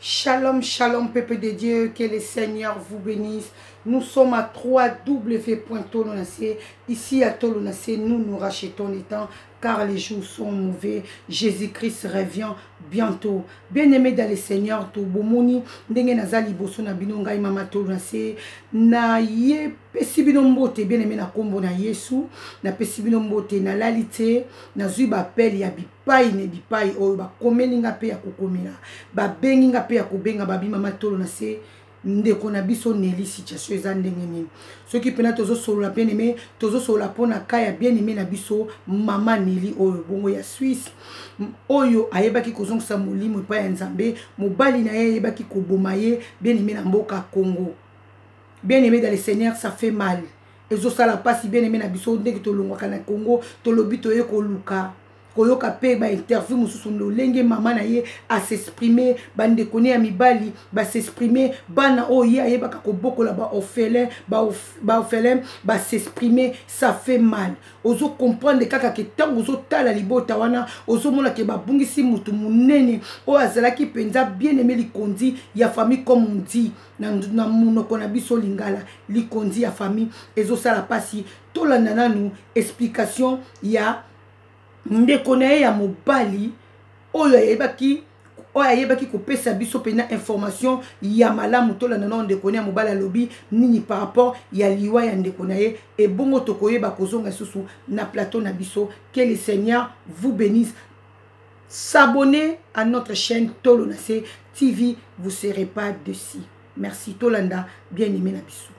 Shalom, shalom, peuple de Dieu, que le Seigneur vous bénisse. Nous sommes à 3w.tolonacé. Ici à Tolonacé, nous rachetons les temps car les jours sont mauvais. Jésus-Christ revient bientôt. Bien-aimé dans le Seigneur, to bomoni ndenge nazali boso na bino ngai mama Tolonacé na ye pesi bino mbote bien-aimé na kombo na Yesu na pesi bino mbote na lalite na zui bapeli ya bipai ne bipai oyo bakomeli nga pe ya kokomela babengi nga pe ya kobenga babi mama Tolonacé ndeko na biso neli situation eza ndenge nini soki pena tozo solola bien-aimé tozo solola pona kaya bien-aimé na biso mama Neli oyo bongo ya Suisse oyo ayebaki kozongisa molimo epai ya Nzambe mobali na ye ayebaki koboma ye bien-aimé na mboka Congo. Bien-aimé dans le Seigneur, ça fait mal. Ezo sala pasi bien-aimé na biso ndenge tolongwaka na Congo tolobi toye koluka koyoka pe ba interview mususu lolenge mama na ye a s'exprimer bande kone ya mibali ba s'exprimer bana oye ayebaka kobokola ba orphelin ba s'exprimer, ça fait mal. Ozo comprendre kaka ke tango ozo tala libota wana ozo mona ke babungisi mutu munene o azalaki penza bien-aimé likondi ya famille comme on dit na munoko na biso lingala likondi ya famille ezo sala pasi tolanda nanu explication ya ndeko na ye ya mobali oyo ayebaki kopesa biso pena information ya malamu tolanda na ndeko na ya mobali alobi nini par rapport ya liwa ya ndeko na ye ebongo tokoyeba kozonga susu na plateau na biso. Que le Seigneur vous bénisse. S'abonner à notre chaîne Tolonacé TV, vous ne serez pas déçus. Merci Tolanda, bien-aimé na biso.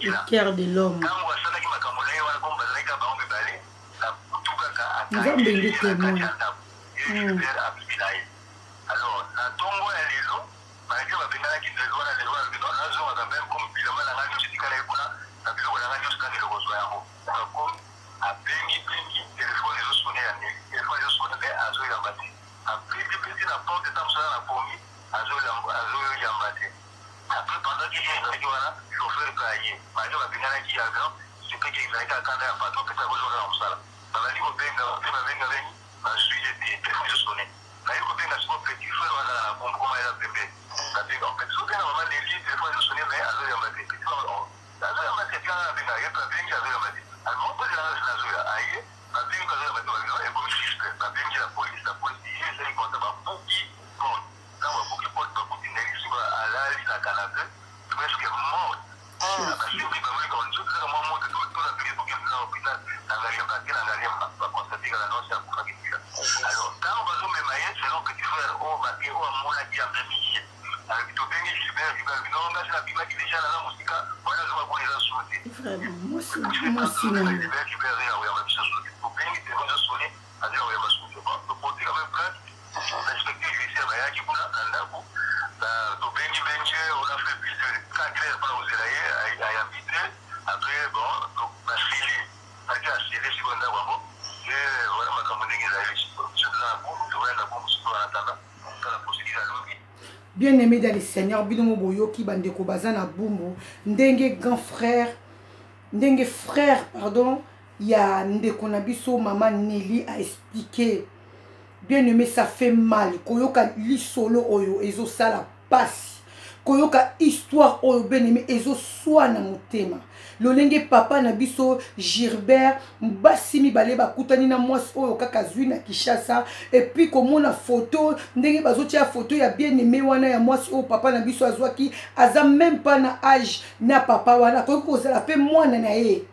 Le cœur de l'homme. Nous avons des témoins. Alors, quand on va Bien-aimé dans le Seigneur, binomo boyoki bandeko bazana bumbu, ndenge grand frère, ndenge frère, pardon, il y a ndeko nabiso maman Nelly a expliqué. Bien-aimé, ça fait mal. Koyoka li solo oyo ezo sala passe. Koyoka histoire oyo bien-aimé ezo soana motema. Lolenge papa na biso Gilbert mbasi mibale bakutani na mwasi oyo kaka zwi na Kishasa et puis komona photo ndenge bazotia photo ya bien-aimé wana ya mwasi oyo papa na biso azwaki aza même pas na âge na papa wana koyoka kozala pe mwana na ye.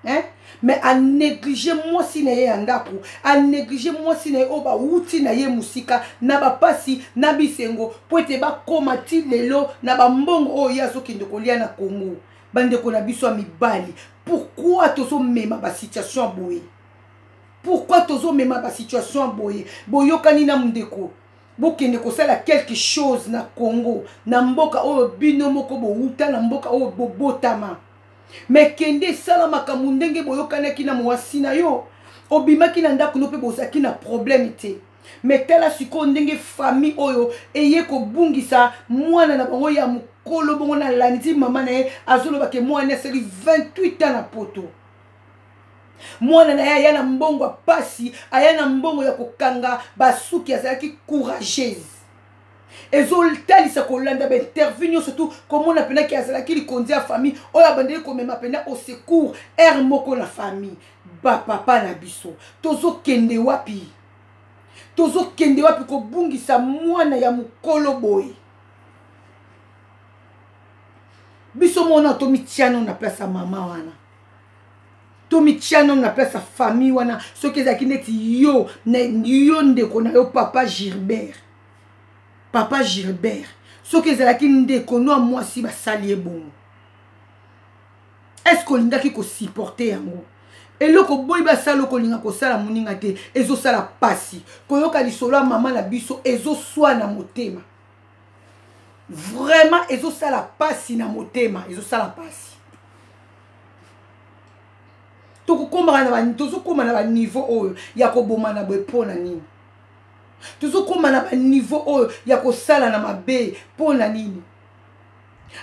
Hein? Mais à négliger moi si na ye andako, à négliger moi si na ye oba wuti na ye musika na ba pasi na bisengo po ete ba komati lelo na ba mbongo oyo yazo kinde kolia na Congo. Bande ko na biso mibali. Pourquoi tozo mema ba situation boye? Pourquoi tozo mema ba situation boye? Boyokani na mundeko. Bokende kosala quelque chose na Congo, na mboka oyo bino moko bo wuta na mboka oyo bobotama. Mais kende sala makambo ndenge boyokanaki na mwasi na yo obimaki na ndako no pe bozaki na problème te. Mais tala siko ndenge famille oyo eye ko bungisa mwana na bango ya mukolo bongo na landi mama na ye azoloba ke mwana seli 28 ans na poto. Mwana na ya na mbongo pasi aya na mbongo ya kokanga basuki azalaki courageuse. Ezoltalisa kolanda ba intervenir surtout comme on appelle qui azalaki li konzi a famille o ya bandeli ko mema pena au secours er moko la famille ba papa na biso tozo kende wapi ko bungisa mwana ya mukolo boy biso mona to mitiano na place mama wana to mitiano na place famille wana soki ezaki neti yo na yo ndeko na yo papa Gilbert. Papa Gilbert, ce que c'est là qui nous déconne, moi si ma salie est bon. Est-ce qu'on a qui supporter en gros? Et là, quand boy basalo qu'on a ko sala muninga te, ezo sala pasi. Koyoka li solo maman la biso ezo soa na motema. Vraiment ezo sala pasi na motema, ezo sala pasi. Toko komba na ba niveau oyo ya ko boma na boepo na nini. Toujours comme na ba niveau oyo ya ko sala na mabe pona nini.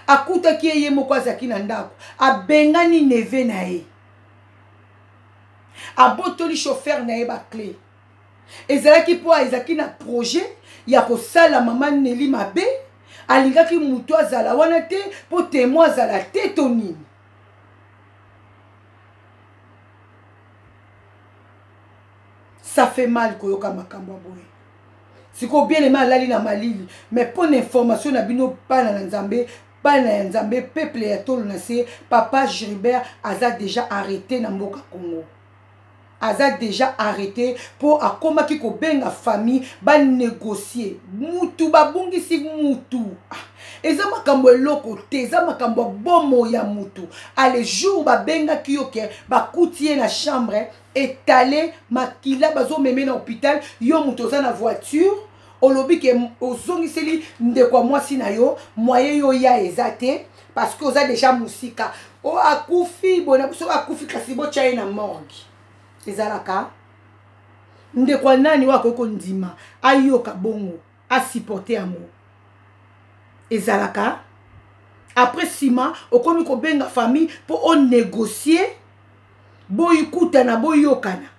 Akuta ki ye moko azaki na ndako, abengani neve na ye. Abotoli chauffeur na ye ba clé. Ezalaki po ezaki na projet ya ko sala maman Nelly mabe, alingaki muto azala wana te po témoin azala te tonini. Ça fait mal koyoka makambo boye. Si ko bien aimé alali na malili, mais pour l'information na bino bana na nzambe peuple ya tolo na se papa Gilbert aza déjà arrêté na mboka Congo. Aza déjà arrêté pour akoma ki ko benga famille ba négocier. Mutu ba bungisi mutu. Eza makambo eloko te, eza makambo bomo ya mutu. Ale jour ba benga ki yoke ba kutie na chambre étalé makila bazo meme na hôpital yo mutu oza na voiture. Olobi ke ozongiseli ndeko mwasi na yo moye yo ya ezate parce que oza déjà musika o akufi bona so akufi kasi bo chaye na morgue ezalaka ndeko nani wako ko ndima ayoka bongo a supporter amo ezalaka après sima okomi ko benga famille pour on négocier boyikuta na boyokana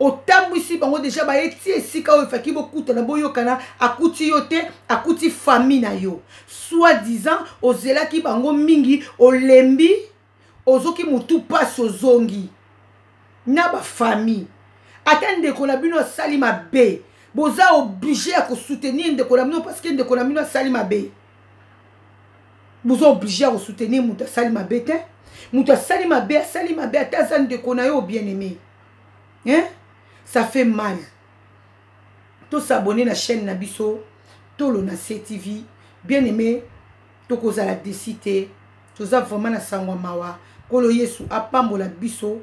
otambwisi bango déjà ba eti esika o faki bokuta na boyokana akuti yote akuti famille na yo soit disant ozelaki bango mingi olembi ozoki mutu passe ozongi na ba famille atende ko na bino sali mabe boza obligé à ko soutenir ndeko na bino parce que ndeko na bino sali mabe boza obligé à soutenir mutu sali mabe te mutu sali mabe ata ndeko na yo bien aimé hein. Ça fait mal. Tout s'abonner à la chaîne Nabiso, Tolo na CTV. Bien aimé, tokozala décité toza vraiment na sangwa mawa kolo yesu apambola biso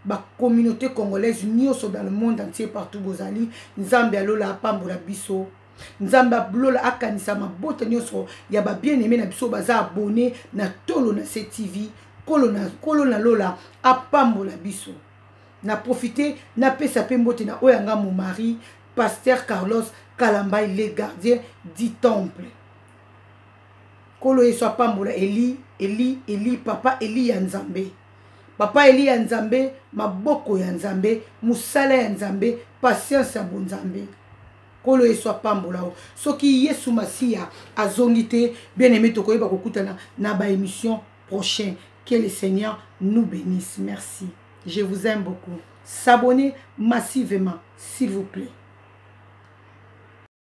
ba communauté congolaise nyonso dans le monde entier partout bozali nzambe alola apambola biso nzambe ablola akanisa mabota nyonso ya ba bien aimé na biso baza abonné na tolo na CTV kolo na lola apambola biso na profiter na pesa pe mbote na oyanga mon mari pasteur Carlos Kalambay les gardiens du temple kolo yesu apambola Eli papa Eli ya nzambe papa Eli ya nzambe maboko ya nzambe musala ya nzambe patience ya bonzambe kolo yesu apambola o soki yesu masiya azongi te bien aimé tokoyeba kokutana na ba émission prochain. Que le Seigneur nous bénisse. Merci. Je vous aime beaucoup. S'abonner massivement, s'il vous plaît.